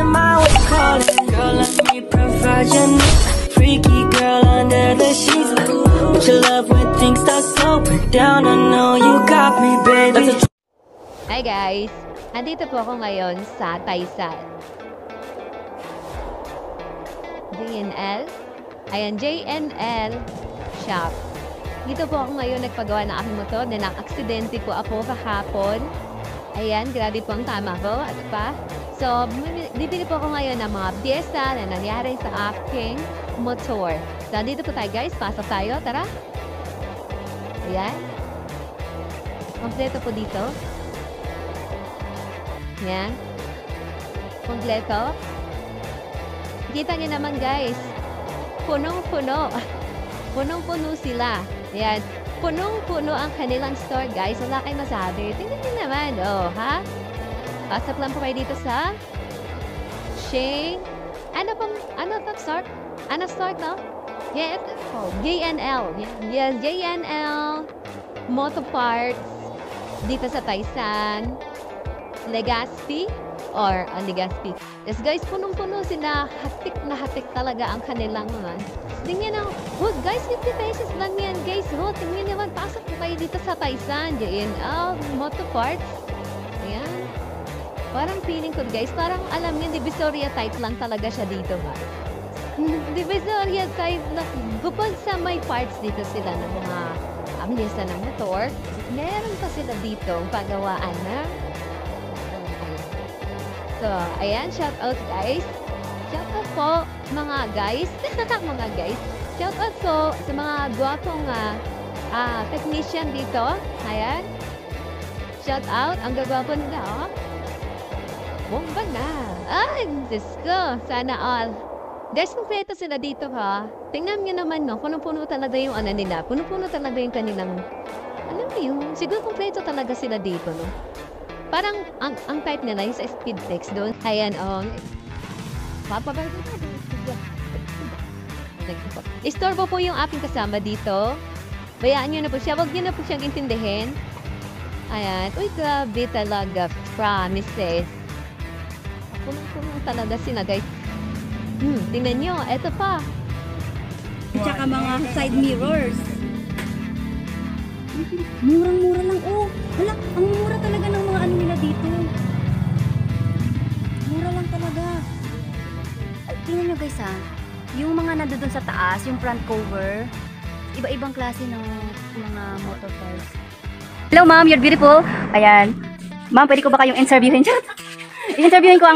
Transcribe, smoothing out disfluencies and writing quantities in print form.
answer my what's calling. Girl, let me provide your needs. Freaky girl under the sheets. But your love when things start slowing down. I know you got me, baby. Hi guys! Andito po ako ngayon sa Taysan. JNL? Ayan, JNL Shop. Dito po ako ngayon nagpagawa ng aking motor na aksidente po ako kahapon. Ayan, grabe po ang tama ko. At pa? So, bibili po ako ngayon ng mga piyesa na nangyari sa aking motor. So, dito po tayo guys. Pasok tayo. Tara! Ayan. Kompleto po dito. Ayan. Kompleto. Kita niyo naman guys. Punong-puno. Punong-puno sila. Ayan. Punong-puno ang kanilang store, guys. Wala kayo masabi. Tingnan niyo naman. Oh, ha? Pasok lang po kayo dito sa Shane. Ano to store? Ano store to? Yes. Oh, JNL. Yes, JNL. Moto parts. Dito sa Taysan. Legazpi. Or Legazpi. Yes, guys. Punong-puno sila. Hatik na hatik talaga ang kanilang tingnan nyo. Oh, guys, 50 pesos lang yan, guys. Oh, tingnan naman. Pasok po kayo dito sa Taysan. JNL Moto Parts. Ayan. Parang feeling ko, guys. Parang alam nyo, Divisoria type lang talaga siya dito, ha? Divisoria type lang. Bukod sa may parts dito sila ng mga amnesa ng motor, meron pa sila dito ang pagawaan na. So, ayan. Shout out, guys. Shout out po, mga guys. Mga guys. Shout out po sa mga gwapong technician dito. Ayan. Shout out. Ang gagwapo nila, oh. Bomba na. Ay, Diyos ko. Sana all. Guys, kumpleto sila dito, ha. Tingnan nyo naman, no. Puno-puno talaga yung nila. Puno-puno talaga yung kanilang, alam mo yun, siguro kumpleto talaga sila dito, no. Parang, ang type nila yung sa speed text doon. Ayan, oh. Istorbo po yung aking kasama dito. Bayaan nyo na po siya. Huwag nyo na po siyang intindihin. Ayan. Uy, grabe talaga. Promises. Punong-punong talaga sila, guys. Tingnan nyo. Eto pa. At saka mga side mirrors. Murang-mura lang. Oh, wala. Ang mura talaga ng mga ano nila dito. Mura lang talaga. Tingnan nyo guys ha, yung mga nandoon sa taas, yung front cover, iba-ibang klase ng mga motor parts. Hello ma'am, you're beautiful. Ayan. Ma'am, pwede ko ba kayong interviewin? I-interviewin ko ang